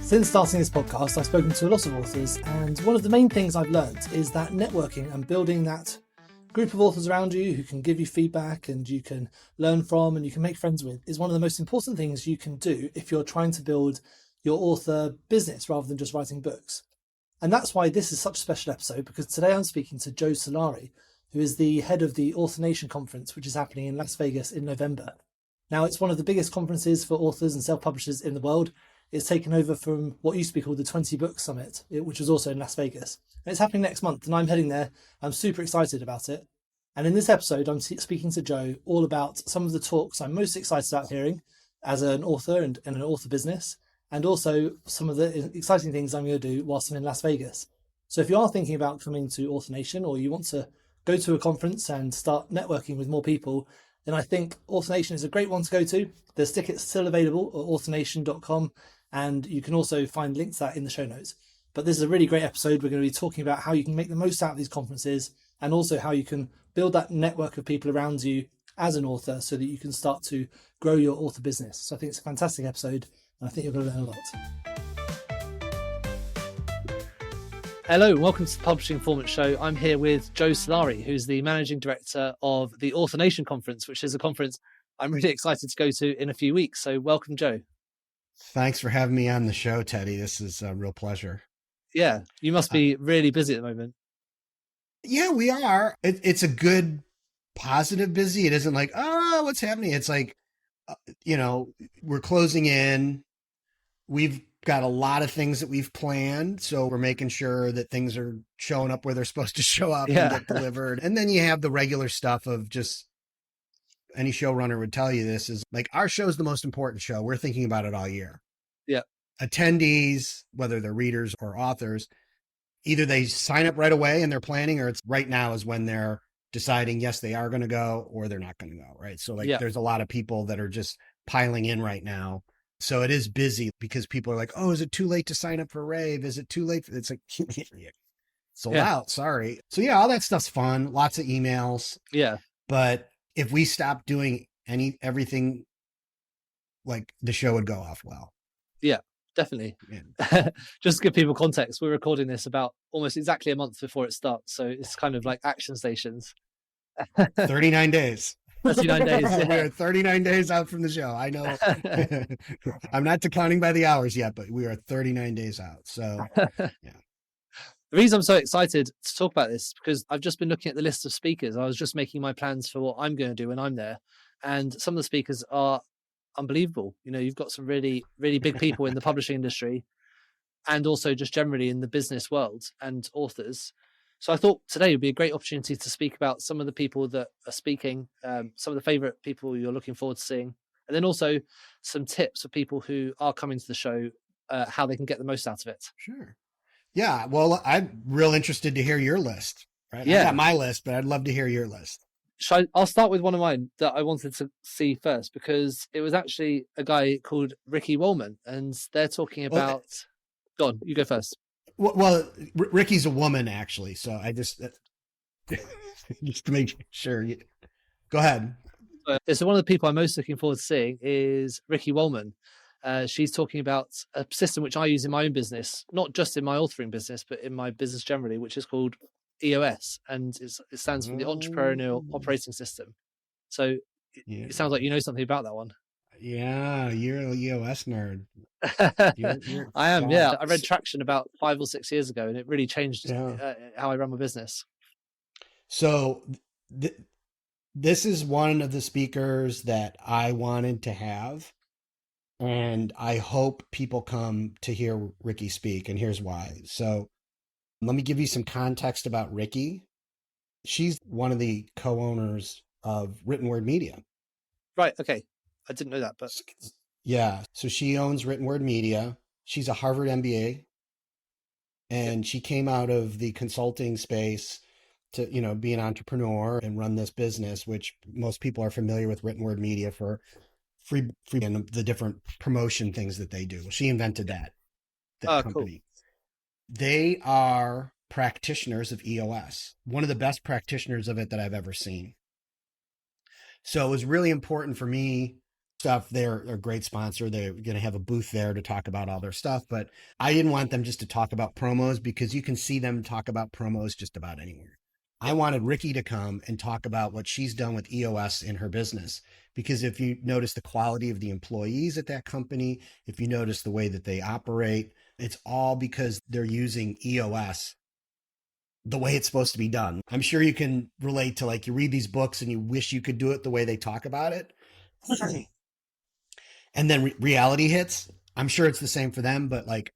Since starting this podcast, I've spoken to a lot of authors, and one of the main things I've learned is that networking and building that group of authors around you who can give you feedback and you can learn from and you can make friends with is one of the most important things you can do if you're trying to build your author business rather than just writing books. And that's why this is such a special episode, because today I'm speaking to Joe Solari, who is the head of the Author Nation conference, which is happening in Las Vegas in November. Now, it's one of the biggest conferences for authors and self-publishers in the world. It's taken over from what used to be called the 20 Book Summit, which was also in Las Vegas. And it's happening next month, and I'm heading there. I'm super excited about it. And in this episode, I'm speaking to Joe all about some of the talks I'm most excited about hearing as an author and an author business, and also some of the exciting things I'm going to do whilst I'm in Las Vegas. So if you are thinking about coming to Author Nation, or you want to go to a conference and start networking with more people, then I think Author Nation is a great one to go to. There's tickets still available at authornation.com. And you can also find links to that in the show notes. But this is a really great episode. We're going to be talking about how you can make the most out of these conferences, and also how you can build that network of people around you as an author so that you can start to grow your author business. So I think it's a fantastic episode, and I think you're going to learn a lot. Hello, and welcome to the Publishing Performance Show. I'm here with Joe Solari, who's the Managing Director of the Author Nation Conference, which is a conference I'm really excited to go to in a few weeks. So welcome, Joe. Thanks for having me on the show, Teddy. This is a real pleasure. Yeah, you must be really busy at the moment. Yeah, we are. It's a good, positive busy. It isn't like, oh, what's happening? It's like, we're closing in. We've got a lot of things that we've planned. So we're making sure that things are showing up where they're supposed to show up and get delivered. And then you have the regular stuff of just, any showrunner would tell you this is like, our show's the most important show. We're thinking about it all year. Yeah. Attendees, whether they're readers or authors, either they sign up right away and they're planning, or it's right now is when they're deciding, yes, they are going to go or they're not going to go. Right. So there's a lot of people that are just piling in right now. So it is busy because people are like, oh, is it too late to sign up for rave? Is it too late? It's like, sold out. Sorry. So yeah, all that stuff's fun. Lots of emails. Yeah. But if we stopped doing everything, like the show would go off well. Yeah, definitely. Yeah. Just to give people context, we're recording this about almost exactly a month before it starts. So it's kind of like action stations. 39 days. 39 days. Yeah. We are 39 days out from the show. I know. I'm not counting by the hours yet, but we are 39 days out. So yeah. The reason I'm so excited to talk about this is because I've just been looking at the list of speakers. I was just making my plans for what I'm going to do when I'm there. And some of the speakers are unbelievable. You know, you've got some really, really big people in the publishing industry and also just generally in the business world and authors. So I thought today would be a great opportunity to speak about some of the people that are speaking, some of the favorite people you're looking forward to seeing, and then also some tips for people who are coming to the show, how they can get the most out of it. Sure. Yeah, well, I'm real interested to hear your list. Right? Yeah. I got my list, but I'd love to hear your list. I'll start with one of mine that I wanted to see first, because it was actually a guy called Ricky Wallman, and they're talking about... Go on, you go first. Well, Ricky's a woman, actually, so I just to make sure. Go ahead. So one of the people I'm most looking forward to seeing is Ricky Wallman. She's talking about a system which I use in my own business, not just in my authoring business, but in my business generally, which is called EOS, and it stands for the Entrepreneurial Operating System. So it sounds like you know something about that one. Yeah, you're an EOS nerd. You're I am, yeah. I read Traction about 5 or 6 years ago, and it really changed how I run my business. So this is one of the speakers that I wanted to have. And I hope people come to hear Ricky speak, and here's why. So let me give you some context about Ricky. She's one of the co-owners of Written Word Media. Right. Okay. I didn't know that, but yeah. So she owns Written Word Media. She's a Harvard MBA, and she came out of the consulting space to, be an entrepreneur and run this business, which most people are familiar with Written Word Media for free and the different promotion things that they do. She invented that company. Cool. They are practitioners of EOS, one of the best practitioners of it that I've ever seen. So it was really important for me stuff. They're a great sponsor. They're going to have a booth there to talk about all their stuff. But I didn't want them just to talk about promos because you can see them talk about promos just about anywhere. I Yep. wanted Ricky to come and talk about what she's done with EOS in her business. Because if you notice the quality of the employees at that company, if you notice the way that they operate, it's all because they're using EOS the way it's supposed to be done. I'm sure you can relate to, like, you read these books and you wish you could do it the way they talk about it. And then reality hits. I'm sure it's the same for them, but like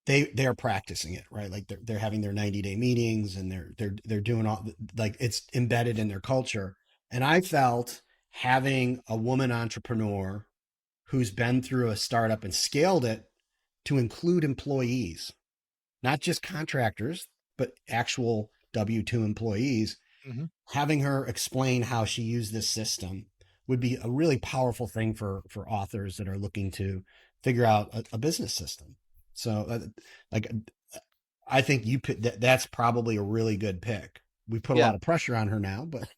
they're practicing it, right? Like they're having their 90-day meetings and they're doing all, like, it's embedded in their culture. And I felt having a woman entrepreneur who's been through a startup and scaled it to include employees, not just contractors, but actual W-2 employees, Hmm. having her explain how she used this system would be a really powerful thing for authors that are looking to figure out a business system. So, like, I think that's probably a really good pick. We put a Yeah. lot of pressure on her now, but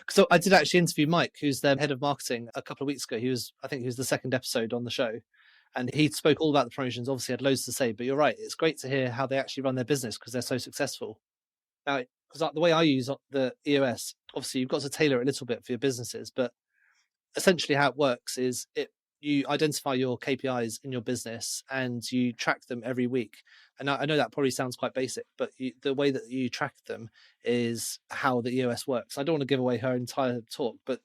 So I did actually interview Mike, who's their head of marketing, a couple of weeks ago. I think he was the second episode on the show, and he spoke all about the promotions. Obviously, had loads to say. But you're right; it's great to hear how they actually run their business because they're so successful. Now, because the way I use the EOS, obviously, you've got to tailor it a little bit for your businesses, but essentially how it works is you identify your KPIs in your business and you track them every week. And I know that probably sounds quite basic, but the way that you track them is how the EOS works. I don't want to give away her entire talk, but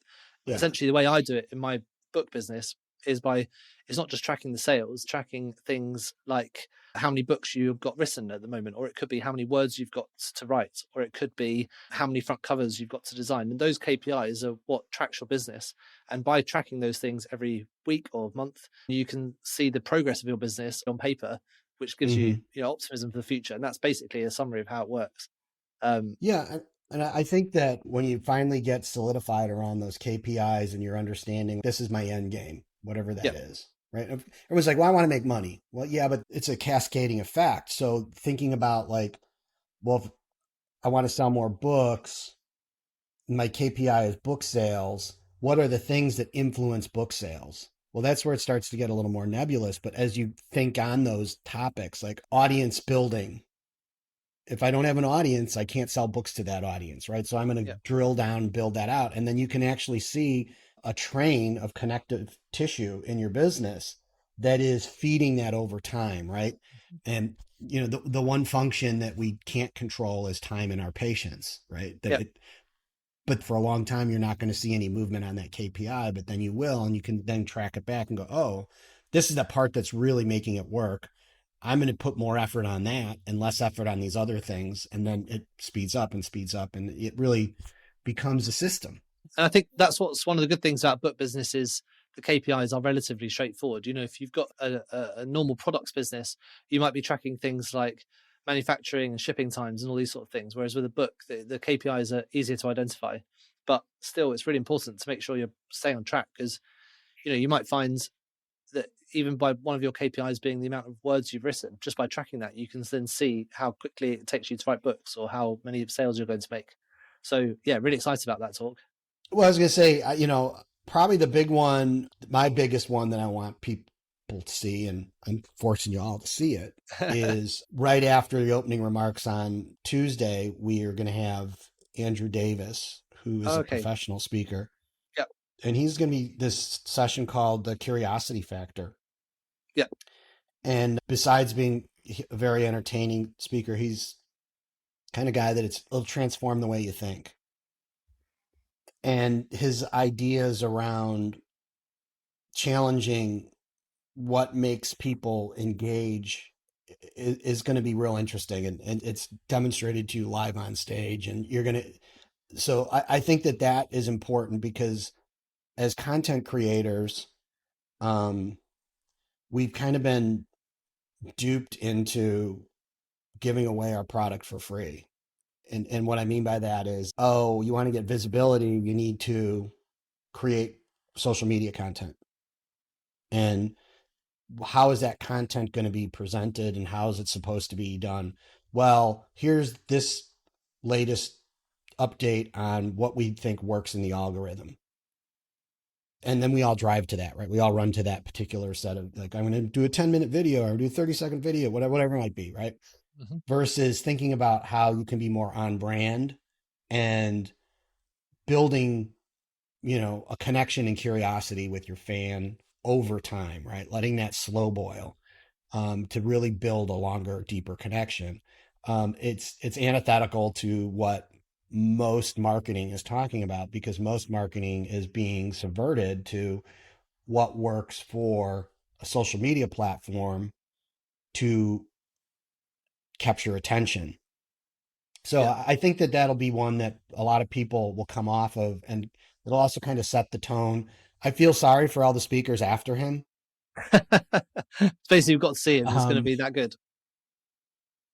yeah, essentially the way I do it in my book business is by it's not just tracking the sales, tracking things like how many books you've got written at the moment, or it could be how many words you've got to write, or it could be how many front covers you've got to design. And those KPIs are what tracks your business. And by tracking those things every week or month, you can see the progress of your business on paper, which gives mm-hmm. you, optimism for the future. And that's basically a summary of how it works. Um, Yeah. And I think that when you finally get solidified around those KPIs and you're understanding this is my end game, whatever yeah, that is, right? Everyone's like, well, I want to make money. Well, yeah, but it's a cascading effect. So thinking about, like, well, if I want to sell more books, my KPI is book sales. What are the things that influence book sales? Well, that's where it starts to get a little more nebulous. But as you think on those topics, like audience building, if I don't have an audience, I can't sell books to that audience, right? So I'm going to yeah, drill down, build that out. And then you can actually see a train of connective tissue in your business that is feeding that over time, right? And the one function that we can't control is time and our patience, right? yeah. But for a long time, you're not going to see any movement on that KPI, but then you will, and you can then track it back and go, oh, this is the part that's really making it work. I'm going to put more effort on that and less effort on these other things. And then it speeds up, and it really becomes a system. And I think that's what's one of the good things about book business is the KPIs are relatively straightforward. If you've got a normal products business, you might be tracking things like manufacturing and shipping times and all these sort of things. Whereas with a book, the KPIs are easier to identify. But still, it's really important to make sure you're staying on track because, you might find that even by one of your KPIs being the amount of words you've written, just by tracking that, you can then see how quickly it takes you to write books or how many sales you're going to make. So, yeah, really excited about that talk. Well, I was going to say, probably the big one, my biggest one that I want people to see, and I'm forcing you all to see it, is right after the opening remarks on Tuesday, we are going to have Andrew Davis, who is a Okay. professional speaker. Yeah. And he's going to be this session called the Curiosity Factor. Yeah. And besides being a very entertaining speaker, he's kind of guy that it'll transform the way you think. And his ideas around challenging what makes people engage is going to be real interesting. And it's demonstrated to you live on stage. And you're going to, so I think that is important because as content creators, we've kind of been duped into giving away our product for free. And what I mean by that is, oh, you want to get visibility, you need to create social media content. And how is that content going to be presented and how is it supposed to be done? Well, here's this latest update on what we think works in the algorithm. and then we all drive to that, right? We all run to that particular set of like, I'm going to do a 10-minute video, or do a 30-second video, whatever it might be, right? Hmm. Versus thinking about how you can be more on brand and building, a connection and curiosity with your fan over time, right? Letting that slow boil, to really build a longer, deeper connection. It's antithetical to what most marketing is talking about, because most marketing is being subverted to what works for a social media platform to capture attention. So Yeah. I think that that'll be one that a lot of people will come off of, and it'll also kind of set the tone. I feel sorry for all the speakers after him. Basically, you've got to see him. It's going to Um, be that good.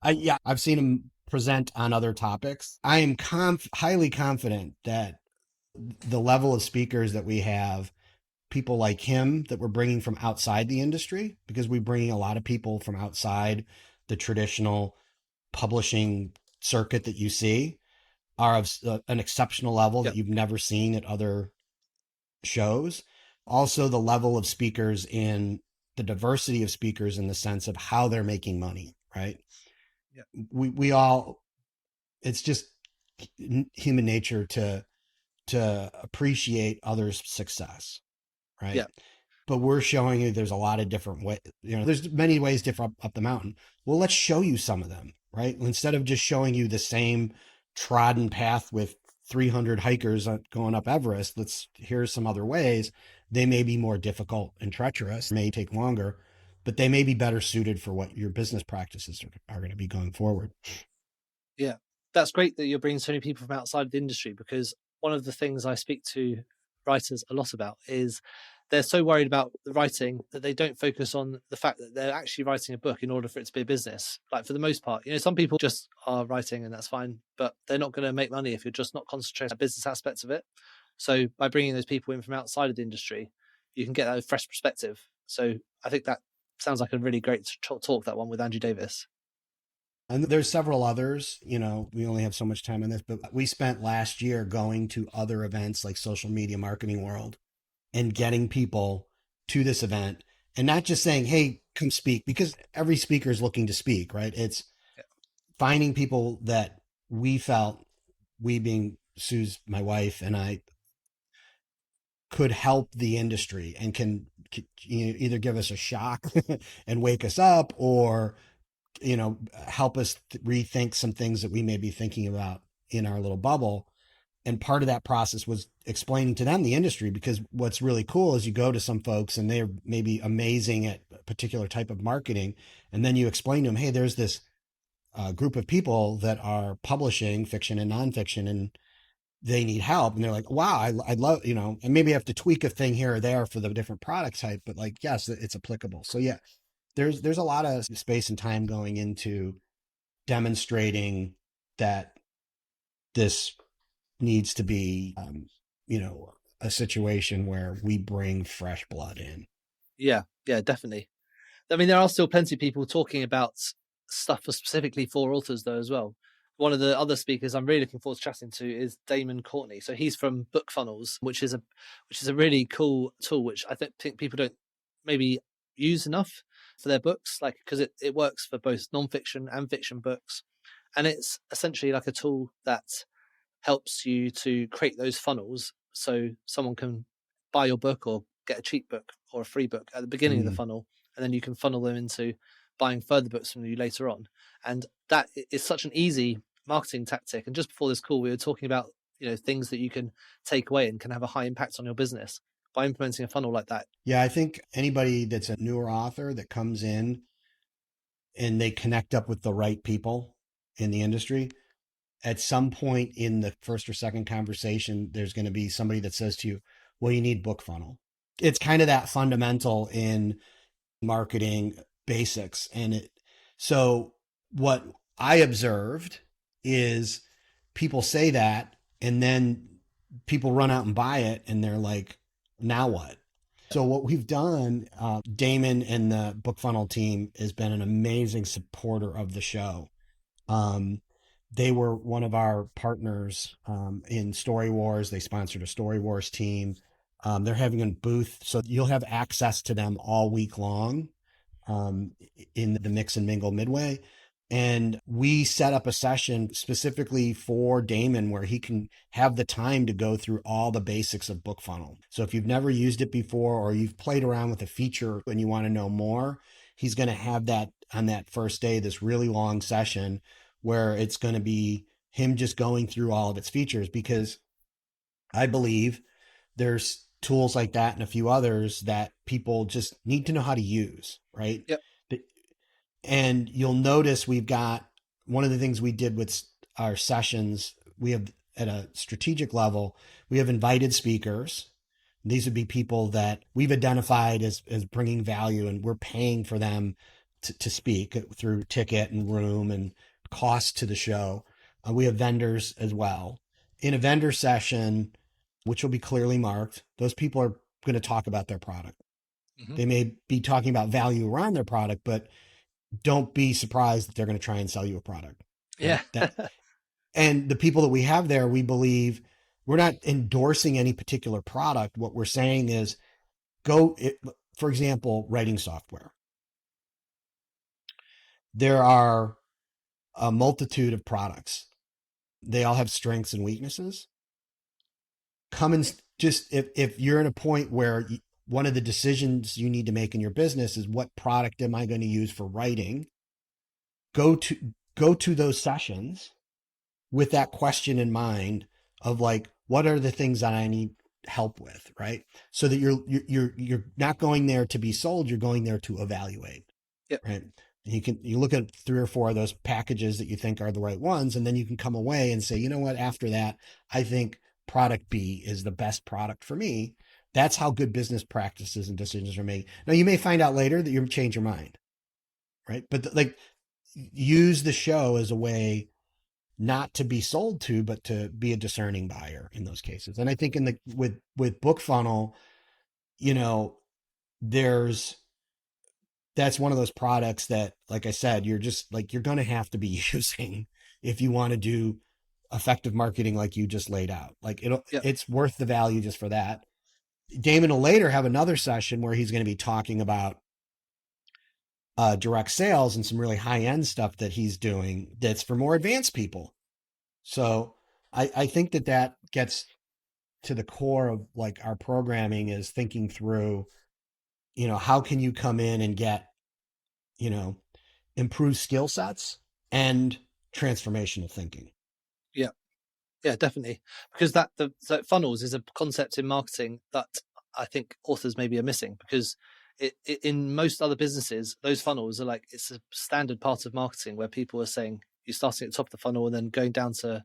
yeah, I've seen him present on other topics. I am highly confident that the level of speakers that we have, people like him that we're bringing from outside the industry, because we're bringing a lot of people from outside the traditional publishing circuit that you see, are of an exceptional level Yeah. that you've never seen at other shows. Also, the level of speakers in the diversity of speakers in the sense of how they're making money, right? Yeah. We all, it's just human nature to appreciate others' success, right? Yeah. But we're showing you there's a lot of different ways. There's many ways different up the mountain. Well, let's show you some of them, right? Instead of just showing you the same trodden path with 300 hikers going up Everest, here's some other ways. They may be more difficult and treacherous, may take longer, but they may be better suited for what your business practices are going to be going forward. Yeah, that's great that you're bringing so many people from outside the industry, because one of the things I speak to writers a lot about is they're so worried about the writing that they don't focus on the fact that they're actually writing a book in order for it to be a business. Like, for the most part, some people just are writing and that's fine, but they're not going to make money if you're just not concentrating on the business aspects of it. So by bringing those people in from outside of the industry, you can get that fresh perspective. So I think that sounds like a really great talk, that one with Andrew Davis. And there's several others, we only have so much time on this, but we spent last year going to other events like Social Media Marketing World and getting people to this event, and not just saying, hey, come speak, because every speaker is looking to speak, right? It's Yeah. finding people that we felt, we being Sue's, my wife, and I, could help the industry and can either give us a shock and wake us up, or help us rethink some things that we may be thinking about in our little bubble. And part of that process was explaining to them the industry, because what's really cool is you go to some folks and they're maybe amazing at a particular type of marketing, and then you explain to them, hey, there's this group of people that are publishing fiction and nonfiction, and they need help, and they're like, wow, I love, and maybe I have to tweak a thing here or there for the different product type, but like, yes, it's applicable. So yeah, there's a lot of space and time going into demonstrating that this needs to be, a situation where we bring fresh blood in. Yeah, yeah, definitely. I mean, there are still plenty of people talking about stuff specifically for authors, though, as well. One of the other speakers I'm really looking forward to chatting to is Damon Courtney. So he's from Book Funnels, which is a really cool tool, which I think people don't maybe use enough for their books, like, because it works for both nonfiction and fiction books, and it's essentially like a tool that helps you to create those funnels so someone can buy your book or get a cheap book or a free book at the beginning of the Mm. funnel, and then you can funnel them into buying further books from you later on. And that is such an easy marketing tactic. And just before this call, we were talking about things that you can take away and can have a high impact on your business by implementing a funnel like that. Yeah, I think anybody that's a newer author that comes in and they connect up with the right people in the industry, at some point in the first or second conversation, there's going to be somebody that says to you, well, you need book funnel. It's kind of that fundamental in marketing basics. So what I observed is people say that, and then people run out and buy it, and they're like, now what? So what we've done, Damon and the book funnel team has been an amazing supporter of the show. Um, they were one of our partners in Story Wars. They sponsored a Story Wars team. They're having a booth, so you'll have access to them all week long, um, in the Mix and Mingle Midway. And we set up a session specifically for Damon where he can have the time to go through all the basics of BookFunnel. So if you've never used it before, or you've played around with a feature and you want to know more, he's going to have that on that first day, this really long session where it's going to be him just going through all of its features, because I believe there's tools like that and a few others that people just need to know how to use, right? Yep. And you'll notice we've got one of the things we did with our sessions, we have at a strategic level, we have invited speakers. These would be people that we've identified as bringing value, and we're paying for them to speak through ticket and room and cost to the show. We have vendors as well. In a vendor session, which will be clearly marked, those people are going to talk about their product. Hmm. They may be talking about value around their product, but don't be surprised that they're going to try and sell you a product. Yeah. Right? And the people that we have there, we believe we're not endorsing any particular product. What we're saying is for example, writing software. There are a multitude of products. They all have strengths and weaknesses. Come and just, if you're in a point where one of the decisions you need to make in your business is what product am I going to use for writing, go to those sessions with that question in mind of like, what are the things that I need help with, right? So that you're not going there to be sold, you're going there to evaluate. Yep. Right. You look at 3 or 4 of those packages that you think are the right ones, and then you can come away and say, you know what, after that, I think product B is the best product for me. That's how good business practices and decisions are made. Now you may find out later that you change your mind, right? But like, use the show as a way not to be sold to, but to be a discerning buyer in those cases. And I think with BookFunnel, you know, that's one of those products that, like I said, you're going to have to be using if you want to do effective marketing like you just laid out. Like Yep. it's worth the value just for that. Damon will later have another session where he's going to be talking about direct sales and some really high end stuff that he's doing that's for more advanced people. So I think that gets to the core of like our programming, is thinking through, you know, how can you come in and get, you know, improved skill sets and transformational thinking. Yeah. Yeah, definitely. Because so funnels is a concept in marketing that I think authors maybe are missing, because in most other businesses, those funnels are like, it's a standard part of marketing where people are saying you're starting at the top of the funnel and then going down to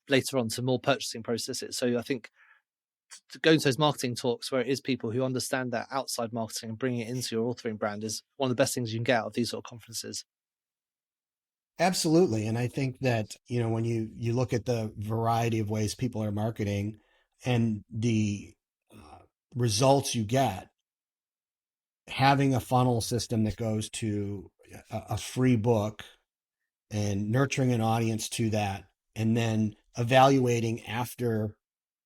later on to more purchasing processes. So I think going to those marketing talks where it is people who understand that outside marketing and bringing it into your authoring brand is one of the best things you can get out of these sort of conferences. Absolutely. And I think that, you know, when you look at the variety of ways people are marketing and the results you get, having a funnel system that goes to a free book and nurturing an audience to that, and then evaluating after,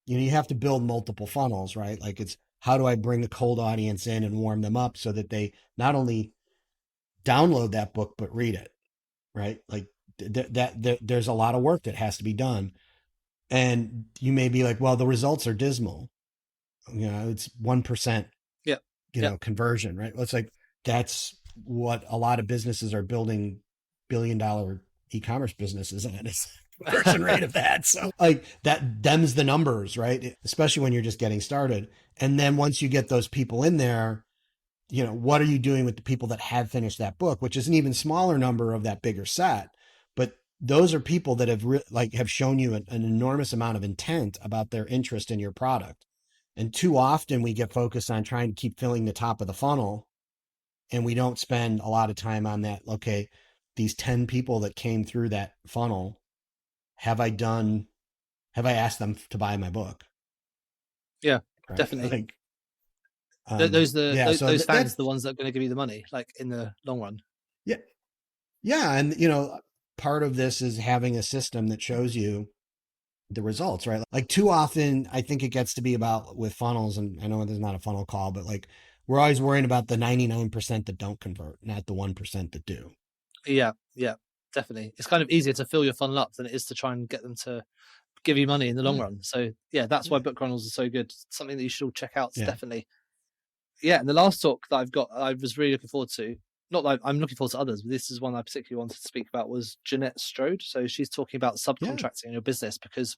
you know, you have to build multiple funnels, right? Like, it's how do I bring a cold audience in and warm them up so that they not only download that book, but read it, right? Like there's a lot of work that has to be done. And you may be like, well, the results are dismal. You know, it's 1%, Yeah. you Yeah. know, conversion, right? Well, it's like, that's what a lot of businesses are building billion-dollar e-commerce businesses on, is conversion rate of that. So like them's the numbers, right? Especially when you're just getting started. And then once you get those people in there, you know, what are you doing with the people that have finished that book, which is an even smaller number of that bigger set. But those are people that have shown you an enormous amount of intent about their interest in your product. And too often we get focused on trying to keep filling the top of the funnel, and we don't spend a lot of time on that. Okay, these 10 people that came through that funnel, have I asked them to buy my book? Yeah, Right. definitely. Like, those fans that's are the ones that are going to give you the money, like in the long run. yeah. Yeah. And, you know, part of this is having a system that shows you the results, right? Like too often, I think it gets to be about with funnels, and I know there's not a funnel call, but like we're always worrying about the 99% that don't convert, not the 1% that do. Yeah, yeah, definitely. It's kind of easier to fill your funnel up than it is to try and get them to give you money in the long Yeah, run. So yeah, that's why yeah, book runnels are so good. Something that you should all check out. yeah, Definitely. Yeah, and the last talk that I've got, I was really looking forward to. Not that I'm looking forward to others, but this is one I particularly wanted to speak about. Was Jeanette Strode. So she's talking about yeah, subcontracting in your business, because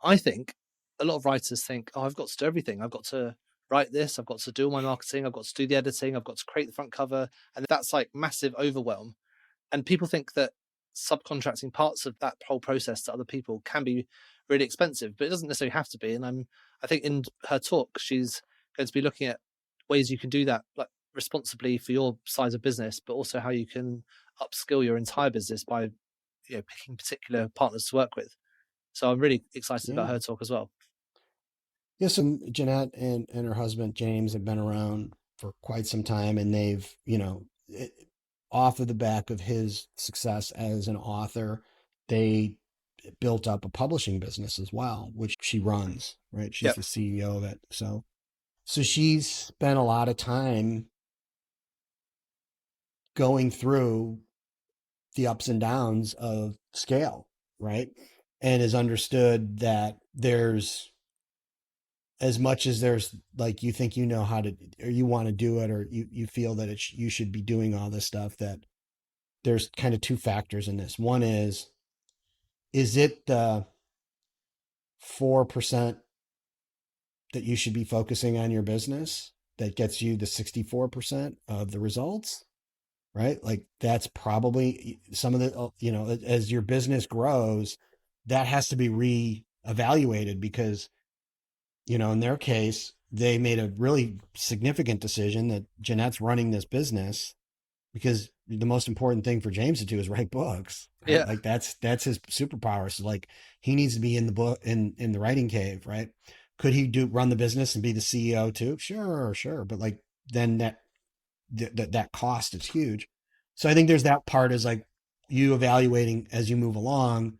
I think a lot of writers think, oh, I've got to do everything. I've got to write this. I've got to do all my marketing. I've got to do the editing. I've got to create the front cover, and that's like massive overwhelm. And people think that subcontracting parts of that whole process to other people can be really expensive, but it doesn't necessarily have to be. And I think in her talk, she's going to be looking at ways you can do that, like responsibly for your size of business, but also how you can upskill your entire business by, picking particular partners to work with. So I'm really excited about yeah. her talk as well. Yeah, so Jeanette and her husband James have been around for quite some time, and they've, off of the back of his success as an author, they built up a publishing business as well, which she runs, right? She's Yep. the CEO of it. So she's spent a lot of time going through the ups and downs of scale, right? And has understood that there's, as much as there's like you think you know how to, or you want to do it, or you feel that you should be doing all this stuff, that there's kind of two factors in this. One is it the 4% that you should be focusing on your business that gets you the 64% of the results, right? Like that's probably some of the, as your business grows, that has to be re-evaluated because, in their case, they made a really significant decision that Jeanette's running this business because the most important thing for James to do is write books, right? Yeah. Like that's his superpower. So like he needs to be in the book in the writing cave, right? Could he run the business and be the CEO too? Sure. But like then that cost is huge. So I think there's that part is like you evaluating as you move along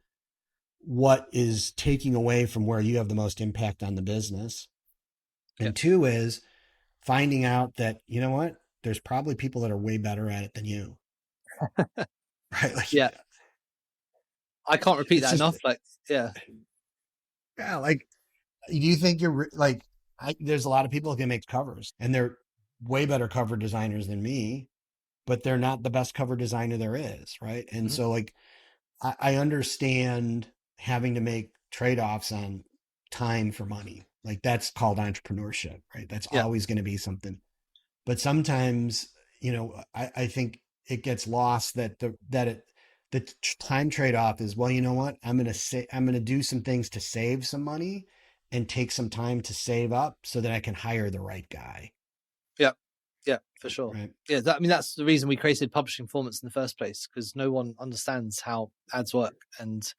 what is taking away from where you have the most impact on the business. Yeah. And two is finding out that, you know what, there's probably people that are way better at it than you. Right. Like Yeah. I can't repeat it's that just, enough. Like, yeah. yeah, like, do you think you're like, there's a lot of people who can make covers and they're way better cover designers than me, but they're not the best cover designer there is. Right. And Mhm. so like, I understand having to make trade-offs on time for money. Like that's called entrepreneurship, right? That's Yeah. always going to be something. But sometimes, I think it gets lost that the time trade-off is, well, you know what? I'm going to do some things to save some money and take some time to save up so that I can hire the right guy. Yeah. Yeah, for sure. Right. Yeah, that's the reason we created publishing formats in the first place, because no one understands how ads work. And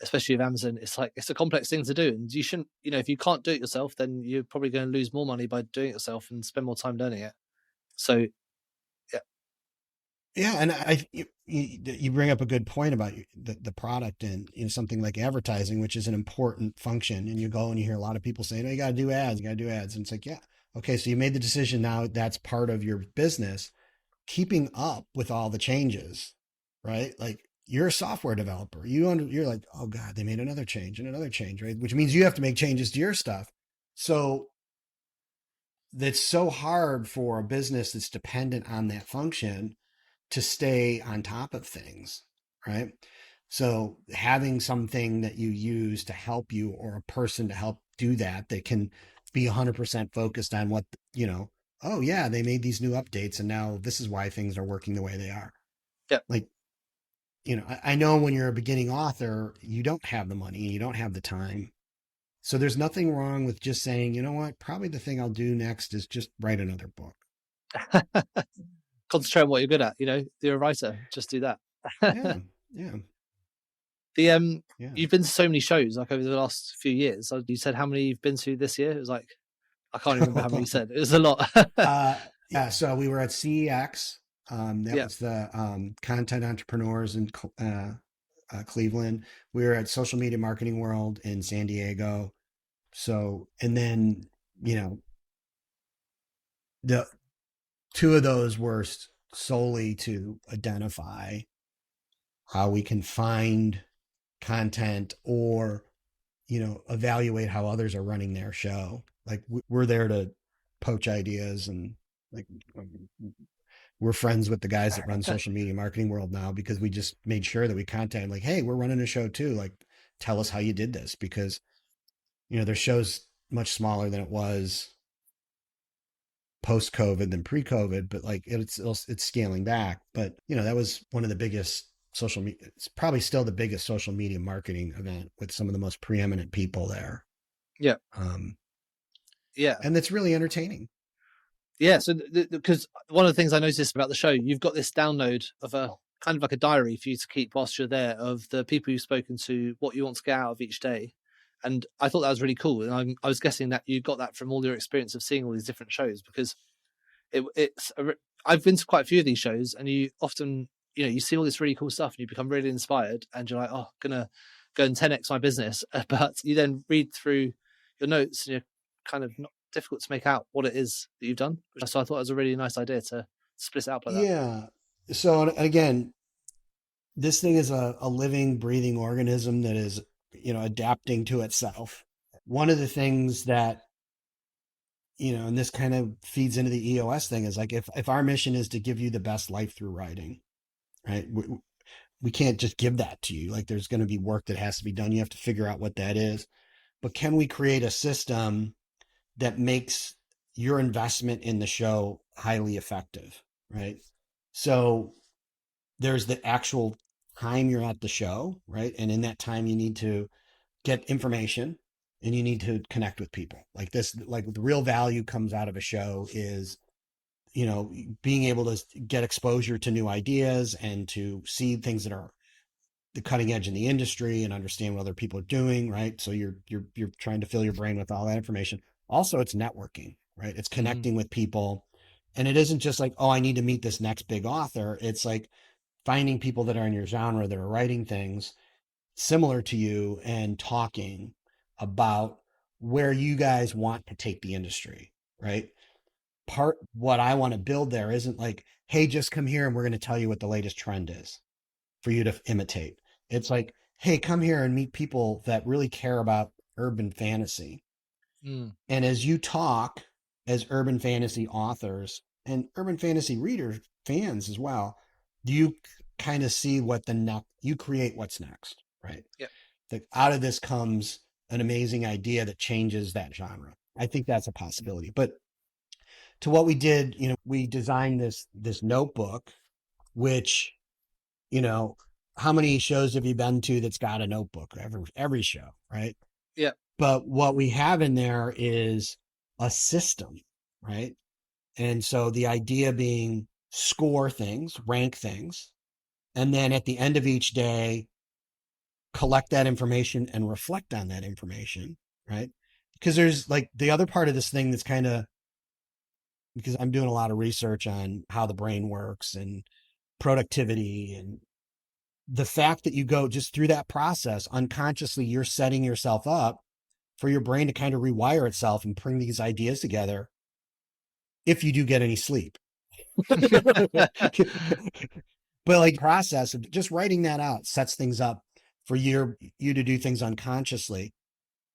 especially with Amazon, it's like it's a complex thing to do. And you shouldn't, if you can't do it yourself, then you're probably going to lose more money by doing it yourself and spend more time learning it. So yeah, Yeah, and you bring up a good point about the product and something like advertising, which is an important function. And you go and you hear a lot of people saying, "Oh, you got to do ads, you got to do ads," and it's like, yeah, okay, so you made the decision now that's part of your business. Keeping up with all the changes, right? Like you're a software developer, you're like, oh god, they made another change, right? Which means you have to make changes to your stuff. So that's so hard for a business that's dependent on that function to stay on top of things, right? So having something that you use to help you or a person to help do that can be 100% focused on what, oh yeah, they made these new updates and now this is why things are working the way they are. yeah, Like, I know when you're a beginning author, you don't have the money, you don't have the time. So there's nothing wrong with just saying, you know what, probably the thing I'll do next is just write another book. concentrate on what you're good at. You're a writer, just do that. Yeah. Yeah. The Yeah. You've been to so many shows like over the last few years. You said how many you've been to this year? It was like I can't even remember how many you said. It was a lot. Yeah, so we were at CEX. That Yeah, was the content entrepreneurs and Cleveland. We were at Social Media Marketing World in San Diego. So, and then, you know, the two of those were solely to identify how we can find content or, you know, evaluate how others are running their show. Like we're there to poach ideas, and like we're friends with the guys that run Social Media Marketing World now because we just made sure that we contacted like, hey, we're running a show too. Like, tell us how you did this, because, you know, their show's much smaller than it was post COVID than pre COVID, but like it's scaling back. But, you know, that was one of the biggest social media. It's probably still the biggest social media marketing event with some of the most preeminent people there. Yeah. Um, Yeah. and it's really entertaining. Yeah. So, because one of the things I noticed about the show, you've got this download of a kind of like a diary for you to keep whilst you're there of the people you've spoken to, what you want to get out of each day. And I thought that was really cool. And I was guessing that you got that from all your experience of seeing all these different shows, because I've been to quite a few of these shows, and you often, you know, you see all this really cool stuff and you become really inspired and you're like, oh, I'm gonna go and 10x my business. But you then read through your notes and you're kind of not difficult to make out what it is that you've done. So I thought it was a really nice idea to split it up like that. Yeah. So again, this thing is a living, breathing organism that is, you know, adapting to itself. One of the things that, you know, and this kind of feeds into the EOS thing, is like, if our mission is to give you the best life through writing, right? We can't just give that to you. Like, there's going to be work that has to be done. You have to figure out what that is. But can we create a system that makes your investment in the show highly effective, right? So there's the actual time you're at the show, right? And in that time, you need to get information and you need to connect with people. Like this, like the real value comes out of a show is, you know, being able to get exposure to new ideas and to see things that are the cutting edge in the industry and understand what other people are doing, right? So you're trying to fill your brain with all that information. Also, it's networking, right? It's connecting with people. And it isn't just like, oh, I need to meet this next big author. It's like finding people that are in your genre that are writing things similar to you and talking about where you guys want to take the industry, right? Part what I want to build there isn't like, hey, just come here and we're going to tell you what the latest trend is for you to imitate. It's like, hey, come here and meet people that really care about urban fantasy. And as you talk as urban fantasy authors and urban fantasy readers, fans as well, you kind of see what the next, you create what's next, right? Yeah. That out of this comes an amazing idea that changes that genre. I think that's a possibility. But to what we did, you know, we designed this notebook, which, you know, how many shows have you been to that's got a notebook? Every show, right? Yeah. But what we have in there is a system, right? And so the idea being score things, rank things, and then at the end of each day, collect that information and reflect on that information, right? Because there's like the other part of this thing that's kind of, because I'm doing a lot of research on how the brain works and productivity, and the fact that you go just through that process unconsciously, you're setting yourself up for your brain to kind of rewire itself and bring these ideas together if you do get any sleep. But like process of just writing that out sets things up for you to do things unconsciously.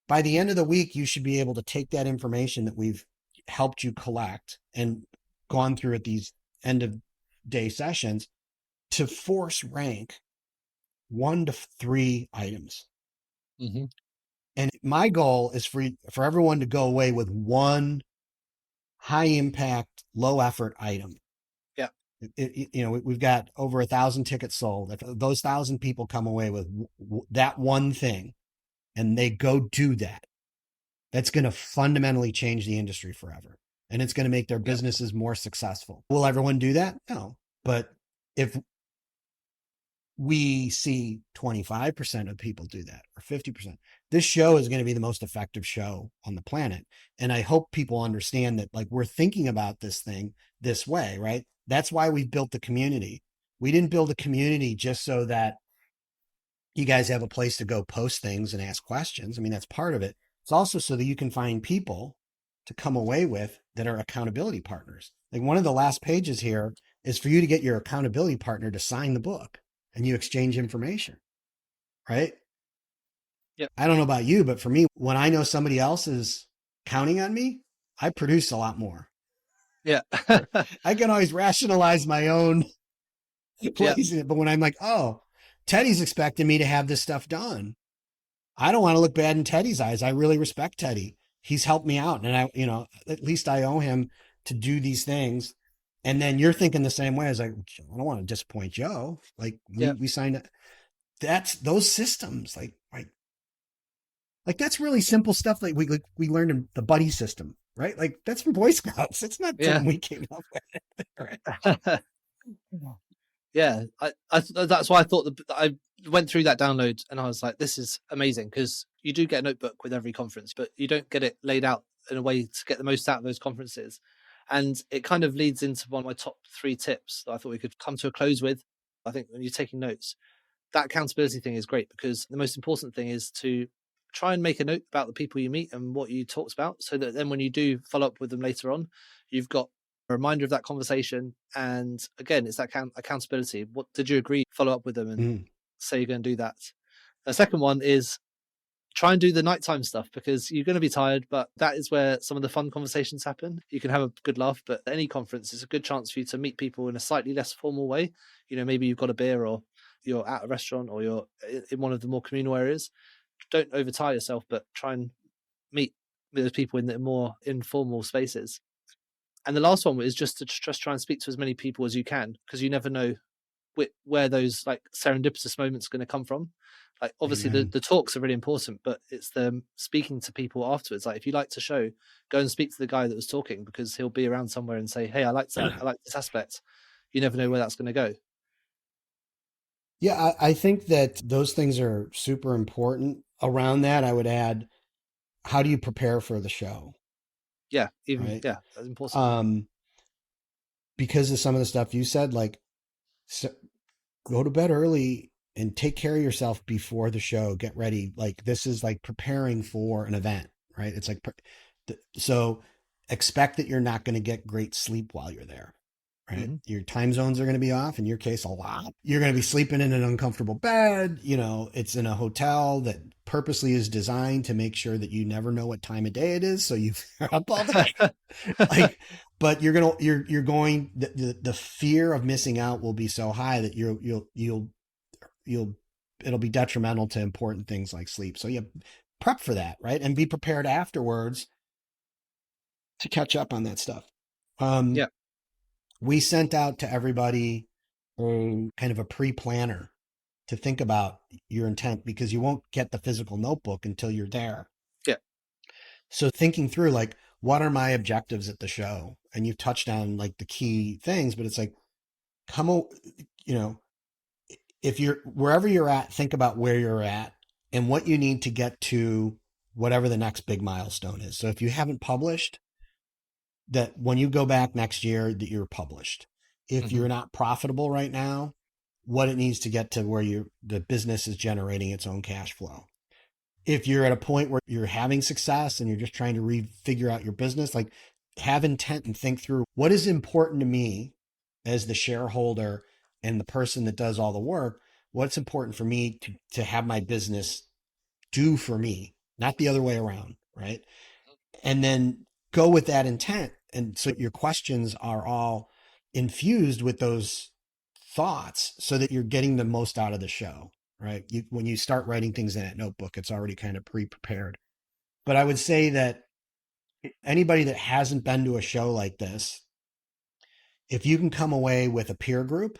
By the end of the week, you should be able to take that information that we've helped you collect and gone through at these end of day sessions to force rank 1 to 3 items. Mm-hmm. And my goal is for everyone to go away with one high impact, low effort item. Yeah. You know, we've got over 1,000 tickets sold. If those 1,000 people come away with that one thing and they go do that, that's going to fundamentally change the industry forever. And it's going to make their businesses more successful. Will everyone do that? No. But if we see 25% of people do that or 50%, this show is going to be the most effective show on the planet. And I hope people understand that, like, we're thinking about this thing this way, right? That's why we built the community. We didn't build a community just so that you guys have a place to go post things and ask questions. I mean, that's part of it. It's also so that you can find people to come away with that are accountability partners. Like one of the last pages here is for you to get your accountability partner to sign the book and you exchange information, right? Yep. I don't know about you, but for me, when I know somebody else is counting on me, I produce a lot more. Yeah. I can always rationalize my own Yeah. place in it. But when I'm like, oh, Teddy's expecting me to have this stuff done, I don't want to look bad in Teddy's eyes. I really respect Teddy. He's helped me out. And at least I owe him to do these things. And then you're thinking the same way as like, I don't want to disappoint Joe. Like Yeah. we signed it. That's those systems. Like that's really simple stuff. Like we learned in the buddy system, right? Like that's from Boy Scouts. It's not Yeah. something we came up with. Right? Yeah, that's why I thought that I went through that download and I was like, this is amazing, because you do get a notebook with every conference, but you don't get it laid out in a way to get the most out of those conferences. And it kind of leads into one of my top 3 tips that I thought we could come to a close with. I think when you're taking notes, that accountability thing is great, because the most important thing is to try and make a note about the people you meet and what you talked about, so that then when you do follow up with them later on, you've got a reminder of that conversation. And again, it's that accountability. What did you agree? Follow up with them and Mm. say you're going to do that. The second one is try and do the nighttime stuff, because you're going to be tired, but that is where some of the fun conversations happen. You can have a good laugh, but any conference is a good chance for you to meet people in a slightly less formal way. Maybe you've got a beer, or you're at a restaurant, or you're in one of the more communal areas. Don't overtire yourself, but try and meet those people in the more informal spaces. And the last one is just to try and speak to as many people as you can, because you never know where those like serendipitous moments are going to come from. Like obviously Amen. the talks are really important, but it's the speaking to people afterwards. Like if you like to show, go and speak to the guy that was talking, because he'll be around somewhere and say, hey, I like this aspect. You never know where that's going to go. Yeah, I think that those things are super important. Around that, I would add, how do you prepare for the show? Yeah, even Right. yeah, that's important. Um, because of some of the stuff you said, like so go to bed early and take care of yourself before the show. Get ready. Like this is like preparing for an event, right? It's like, so expect that you're not going to get great sleep while you're there. Right. Mm-hmm. Your time zones are going to be off. In your case, a lot. You're going to be sleeping in an uncomfortable bed. It's in a hotel that purposely is designed to make sure that you never know what time of day it is. So you're up all day. Like, but you're going, the fear of missing out will be so high that it'll be detrimental to important things like sleep. So you prep for that, right? And be prepared afterwards to catch up on that stuff. Yeah. We sent out to everybody kind of a pre-planner to think about your intent, because you won't get the physical notebook until you're there. Yeah. So thinking through like, what are my objectives at the show? And you've touched on like the key things, but it's like, you know, if you're wherever you're at, think about where you're at and what you need to get to whatever the next big milestone is. So if you haven't published, that when you go back next year, that you're published. If Mm-hmm. you're not profitable right now, what it needs to get to where the business is generating its own cash flow. If you're at a point where you're having success and you're just trying to figure out your business, like have intent and think through what is important to me as the shareholder and the person that does all the work. What's important for me to have my business do for me, not the other way around, right? And then go with that intent. And so your questions are all infused with those thoughts so that you're getting the most out of the show, right? When you start writing things in that notebook, it's already kind of pre-prepared. But I would say that anybody that hasn't been to a show like this, if you can come away with a peer group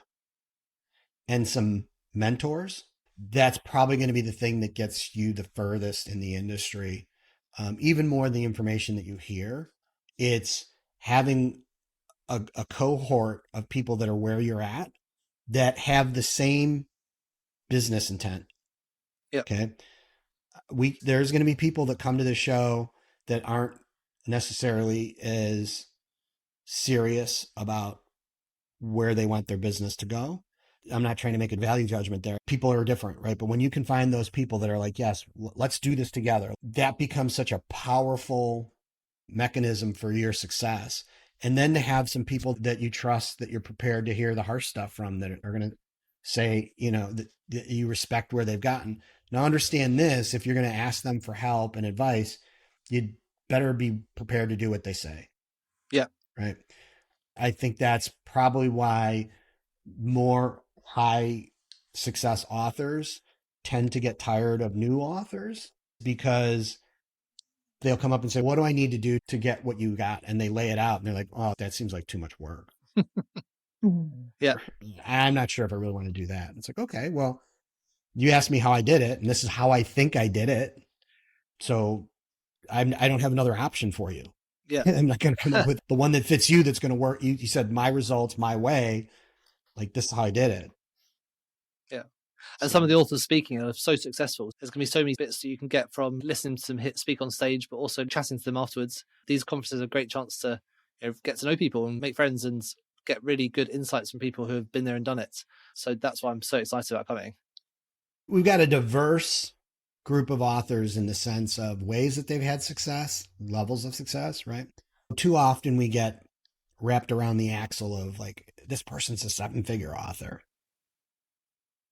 and some mentors, that's probably going to be the thing that gets you the furthest in the industry. Even more than the information that you hear, it's having a cohort of people that are where you're at that have the same business intent. Yeah. Okay. There's going to be people that come to the show that aren't necessarily as serious about where they want their business to go. I'm not trying to make a value judgment there. People are different, right? But when you can find those people that are like, yes, let's do this together, that becomes such a powerful mechanism for your success. And then to have some people that you trust, that you're prepared to hear the harsh stuff from, that are going to say, that you respect where they've gotten. Now, understand this: if you're going to ask them for help and advice, you'd better be prepared to do what they say. Yeah. Right. I think that's probably why more high success authors tend to get tired of new authors, because they'll come up and say, what do I need to do to get what you got? And they lay it out and they're like, oh, that seems like too much work. Yeah. I'm not sure if I really want to do that. It's like, okay, well, you asked me how I did it, and this is how I think I did it. So I don't have another option for you. Yeah. I'm not going to come up with the one that fits you, that's going to work. You said my results, my way. Like, this is how I did it. Yeah. And some of the authors speaking are so successful. There's going to be so many bits that you can get from listening to them speak on stage, but also chatting to them afterwards. These conferences are a great chance to get to know people and make friends and get really good insights from people who have been there and done it. So that's why I'm so excited about coming. We've got a diverse group of authors in the sense of ways that they've had success, levels of success, right? Too often we get wrapped around the axle of like, this person's a 7-figure author.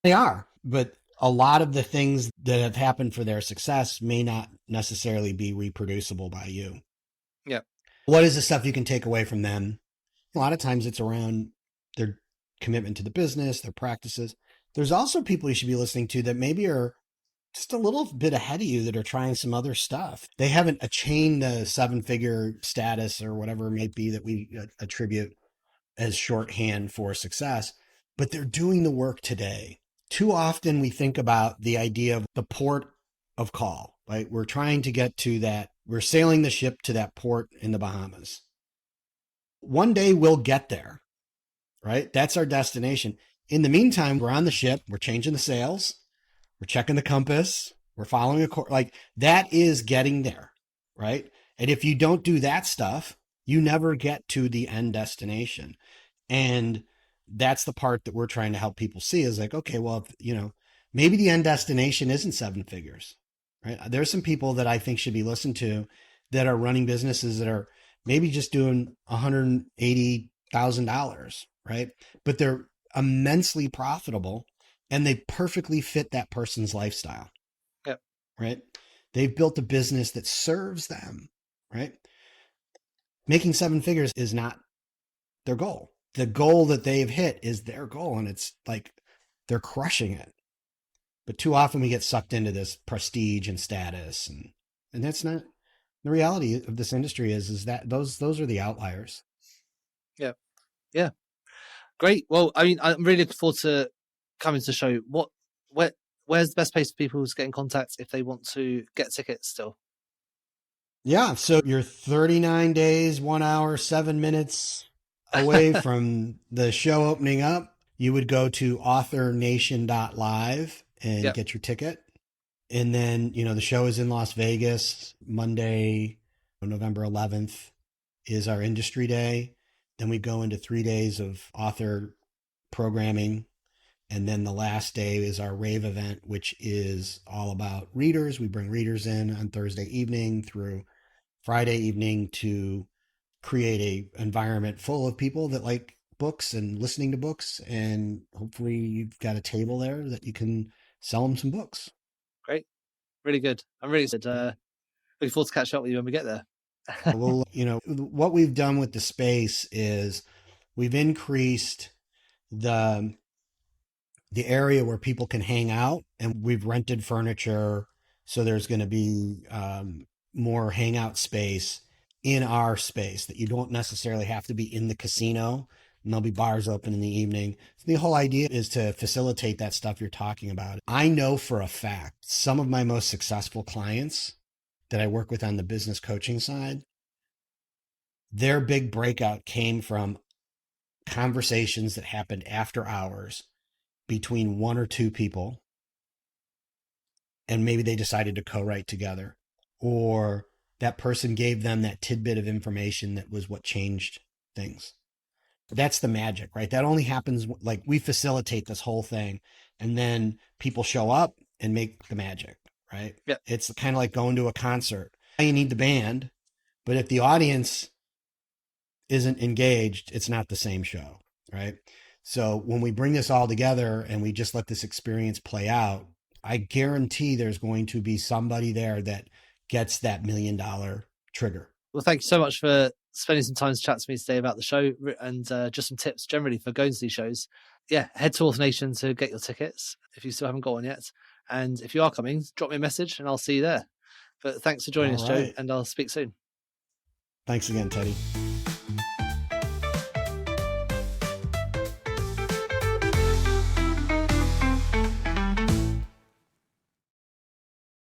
They are, but a lot of the things that have happened for their success may not necessarily be reproducible by you. Yeah. What is the stuff you can take away from them? A lot of times it's around their commitment to the business, their practices. There's also people you should be listening to that maybe are just a little bit ahead of you, that are trying some other stuff. They haven't attained the 7-figure status or whatever it might be that we attribute as shorthand for success, but they're doing the work today. Too often we think about the idea of the port of call, right? We're trying to get to that. We're sailing the ship to that port in the Bahamas. One day we'll get there, right? That's our destination. In the meantime, we're on the ship, we're changing the sails, we're checking the compass, we're following a course. Like, that is getting there, right? And if you don't do that stuff, you never get to the end destination. And that's the part that we're trying to help people see, is like, okay, well, maybe the end destination isn't 7 figures, right? There's some people that I think should be listened to that are running businesses that are maybe just doing $180,000, right? But they're immensely profitable and they perfectly fit that person's lifestyle. Yep. Right? They've built a business that serves them, right? Making 7 figures is not their goal. The goal that they've hit is their goal, and it's like they're crushing it. But too often we get sucked into this prestige and status, and that's not the reality of this industry. Is that those are the outliers. Yeah. Yeah. Great. Well, I mean, I'm really looking forward to coming to the show. Where's the best place for people to get in contact if they want to get tickets still? Yeah. So you're 39 days, 1 hour, 7 minutes away from the show opening up. You would go to authornation.live and get your ticket. And then, the show is in Las Vegas. Monday, November 11th is our industry day. Then we go into 3 days of author programming. And then the last day is our rave event, which is all about readers. We bring readers in on Thursday evening through Friday evening to create a environment full of people that like books and listening to books. And hopefully you've got a table there that you can sell them some books. Great. Really good. I'm really excited. Looking forward to catch up with you when we get there. Well, what we've done with the space is we've increased the area where people can hang out, and we've rented furniture. So there's going to be more hangout space in our space, that you don't necessarily have to be in the casino, and there'll be bars open in the evening. So the whole idea is to facilitate that stuff you're talking about. I know for a fact some of my most successful clients that I work with on the business coaching side, their big breakout came from conversations that happened after hours between 1 or 2 people, and maybe they decided to co-write together, or that person gave them that tidbit of information that was what changed things. That's the magic, right? That only happens like we facilitate this whole thing, and then people show up and make the magic, right? Yeah. It's kind of like going to a concert. You need the band, but if the audience isn't engaged, it's not the same show, right? So when we bring this all together and we just let this experience play out, I guarantee there's going to be somebody there that gets that $1 million trigger. Well, thank you so much for spending some time to chat to me today about the show and just some tips generally for going to these shows. Yeah, head to Author Nation to get your tickets if you still haven't got one yet. And if you are coming, drop me a message and I'll see you there. But thanks for joining us, Joe, and I'll speak soon. Thanks again, Teddy.